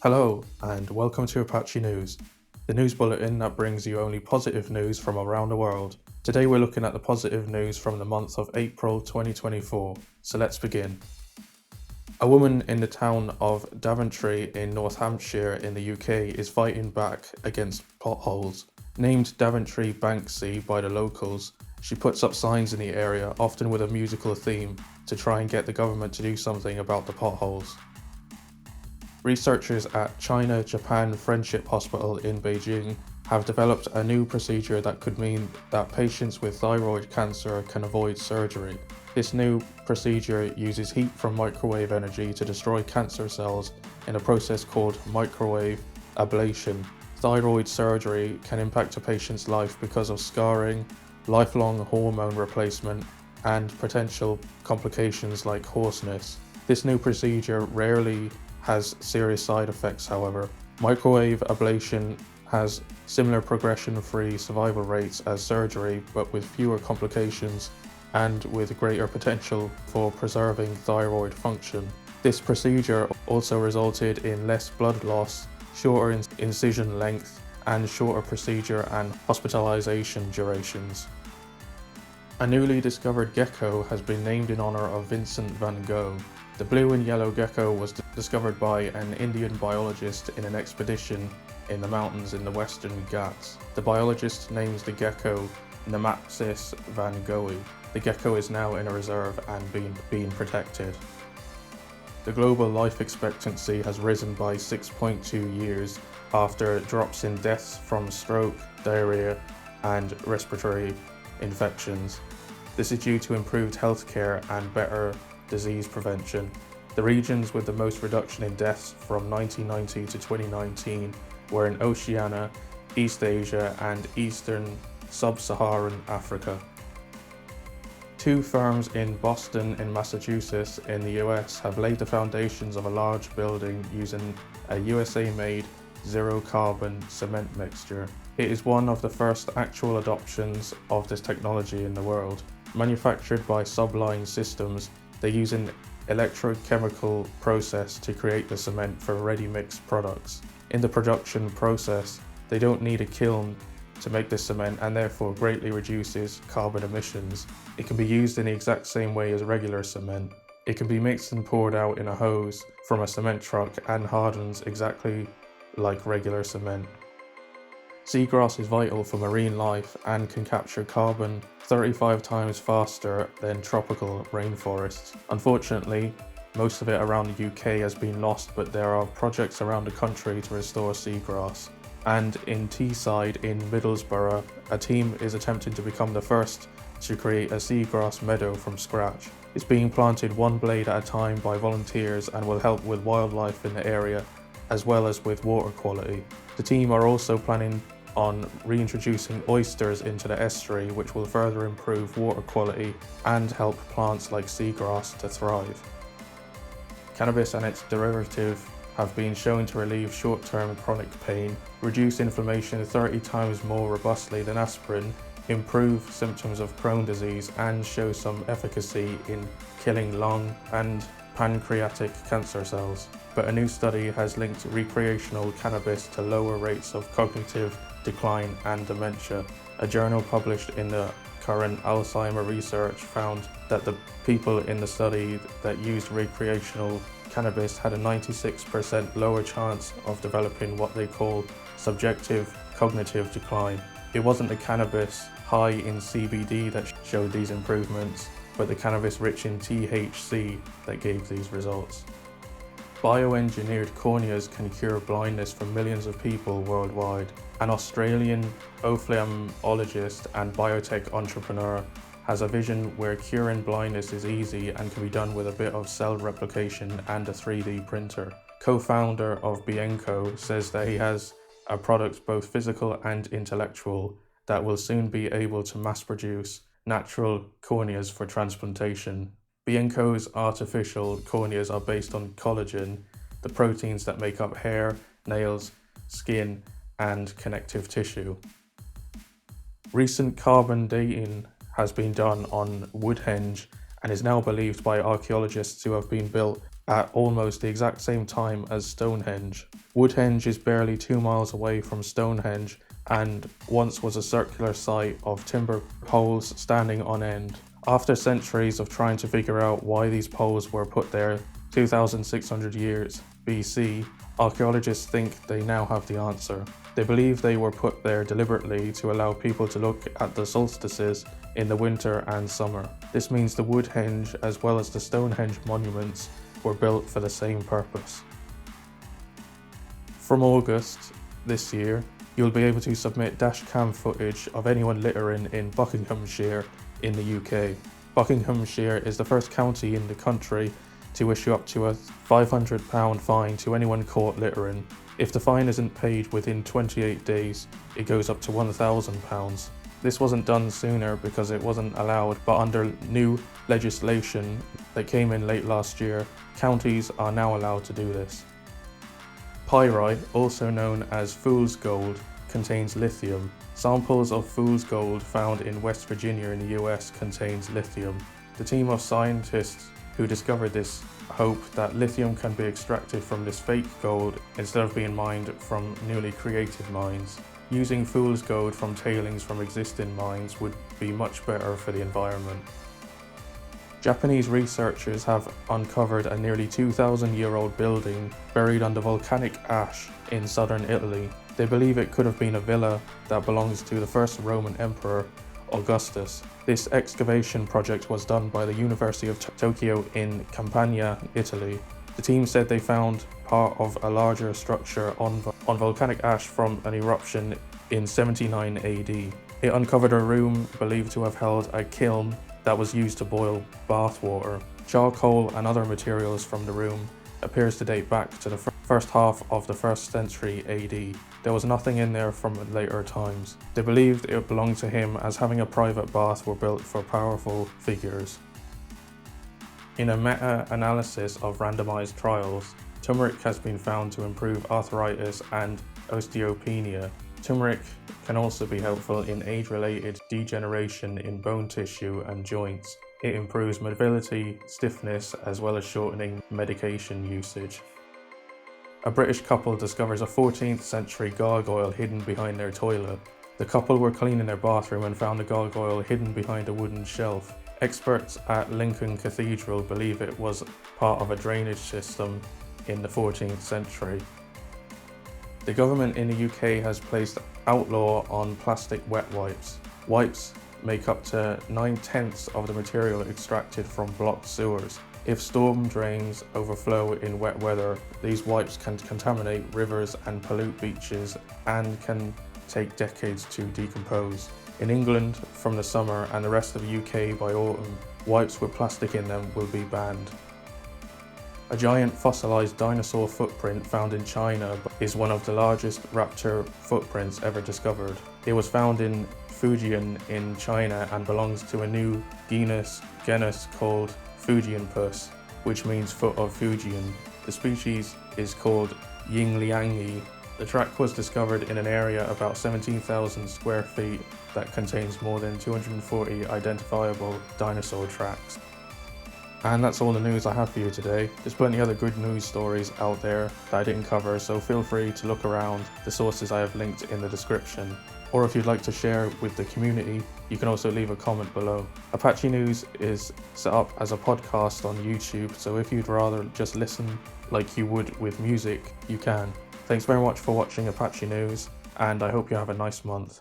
Hello, and welcome to Apache News, the news bulletin that brings you only positive news from around the world. Today we're looking at the positive news from the month of April 2024, so let's begin. A woman in the town of DaVinci in North Hampshire in the UK is fighting back against potholes. Named DaVinci Banksy by the locals, she puts up signs in the area, often with a musical theme, to try and get the government to do something about the potholes. Researchers at China-Japan Friendship Hospital in Beijing have developed a new procedure that could mean that patients with thyroid cancer can avoid surgery. This new procedure uses heat from microwave energy to destroy cancer cells in a process called microwave ablation. Thyroid surgery can impact a patient's life because of scarring, lifelong hormone replacement, and potential complications like hoarseness. This new procedure rarely has serious side effects, however. Microwave ablation has similar progression-free survival rates as surgery, but with fewer complications and with greater potential for preserving thyroid function. This procedure also resulted in less blood loss, shorter incision length, and shorter procedure and hospitalization durations. A newly discovered gecko has been named in honor of Vincent van Gogh. The blue and yellow gecko was discovered by an Indian biologist in an expedition in the mountains in the Western Ghats. The biologist names the gecko Nematsis van Goghi. The gecko is now in a reserve and being protected. The global life expectancy has risen by 6.2 years after drops in deaths from stroke, diarrhea, and respiratory infections. This is due to improved healthcare and better disease prevention. The regions with the most reduction in deaths from 1990 to 2019 were in Oceania, East Asia, and Eastern Sub-Saharan Africa. Two firms in Boston in Massachusetts in the US have laid the foundations of a large building using a USA-made zero-carbon cement mixture. It is one of the first actual adoptions of this technology in the world. Manufactured by Subline Systems, they use an electrochemical process to create the cement for ready-mix products. In the production process, they don't need a kiln to make this cement and therefore greatly reduces carbon emissions. It can be used in the exact same way as regular cement. It can be mixed and poured out in a hose from a cement truck and hardens exactly like regular cement. Seagrass is vital for marine life and can capture carbon 35 times faster than tropical rainforests. Unfortunately, most of it around the UK has been lost, but there are projects around the country to restore seagrass. And in Teesside in Middlesbrough, a team is attempting to become the first to create a seagrass meadow from scratch. It's being planted one blade at a time by volunteers and will help with wildlife in the area as well as with water quality. The team are also planning on reintroducing oysters into the estuary, which will further improve water quality and help plants like seagrass to thrive. Cannabis and its derivative have been shown to relieve short-term chronic pain, reduce inflammation 30 times more robustly than aspirin, improve symptoms of Crohn's disease, and show some efficacy in killing lung and pancreatic cancer cells. But a new study has linked recreational cannabis to lower rates of cognitive decline and dementia. A journal published in the current Alzheimer research found that the people in the study that used recreational cannabis had a 96% lower chance of developing what they call subjective cognitive decline. It wasn't the cannabis high in CBD that showed these improvements, but the cannabis rich in THC that gave these results. Bioengineered corneas can cure blindness for millions of people worldwide. An Australian ophthalmologist and biotech entrepreneur has a vision where curing blindness is easy and can be done with a bit of cell replication and a 3D printer. Co-founder of Bienco says that he has a product both physical and intellectual that will soon be able to mass produce natural corneas for transplantation. Bienco's artificial corneas are based on collagen, the proteins that make up hair, nails, skin, and connective tissue. Recent carbon dating has been done on Woodhenge and is now believed by archaeologists to have been built at almost the exact same time as Stonehenge. Woodhenge is barely 2 miles away from Stonehenge and once was a circular site of timber poles standing on end. After centuries of trying to figure out why these poles were put there 2,600 years BC, archaeologists think they now have the answer. They believe they were put there deliberately to allow people to look at the solstices in the winter and summer. This means the Woodhenge as well as the Stonehenge monuments were built for the same purpose. From August this year, you'll be able to submit dashcam footage of anyone littering in Buckinghamshire in the UK. Buckinghamshire is the first county in the country to issue up to a £500 fine to anyone caught littering. If the fine isn't paid within 28 days, it goes up to £1,000. This wasn't done sooner because it wasn't allowed, but under new legislation that came in late last year, counties are now allowed to do this. Pyrite, also known as fool's gold, contains lithium. Samples of fool's gold found in West Virginia in the US contains lithium. The team of scientists who discovered this hope that lithium can be extracted from this fake gold instead of being mined from newly created mines. Using fool's gold from tailings from existing mines would be much better for the environment. Japanese researchers have uncovered a nearly 2,000-year-old building buried under volcanic ash in southern Italy. They believe it could have been a villa that belongs to the first Roman emperor, Augustus. This excavation project was done by the University of Tokyo in Campania, Italy. The team said they found part of a larger structure on volcanic ash from an eruption in 79 AD. It uncovered a room believed to have held a kiln that was used to boil bath water. Charcoal and other materials from the room appears to date back to the first half of the 1st century AD. There was nothing in there from later times. They believed it belonged to him as having a private bath were built for powerful figures. In a meta-analysis of randomized trials, turmeric has been found to improve arthritis and osteopenia. Turmeric can also be helpful in age-related degeneration in bone tissue and joints. It improves mobility, stiffness, as well as shortening medication usage. A British couple discovers a 14th century gargoyle hidden behind their toilet. The couple were cleaning their bathroom and found the gargoyle hidden behind a wooden shelf. Experts at Lincoln Cathedral believe it was part of a drainage system in the 14th century. The government in the UK has placed outlaw on plastic wet wipes. Wipes make up to 9/10 of the material extracted from blocked sewers. If storm drains overflow in wet weather, these wipes can contaminate rivers and pollute beaches and can take decades to decompose. In England from the summer and the rest of the UK by autumn, wipes with plastic in them will be banned. A giant fossilized dinosaur footprint found in China is one of the largest raptor footprints ever discovered. It was found in Fujian in China and belongs to a new genus called Fujianpus, which means foot of Fujian. The species is called Yingliangi. The track was discovered in an area about 17,000 square feet that contains more than 240 identifiable dinosaur tracks. And that's all the news I have for you today. There's plenty other good news stories out there that I didn't cover, so feel free to look around the sources I have linked in the description. Or if you'd like to share with the community, you can also leave a comment below. Apache News is set up as a podcast on YouTube, so if you'd rather just listen like you would with music, you can. Thanks very much for watching Apache News, and I hope you have a nice month.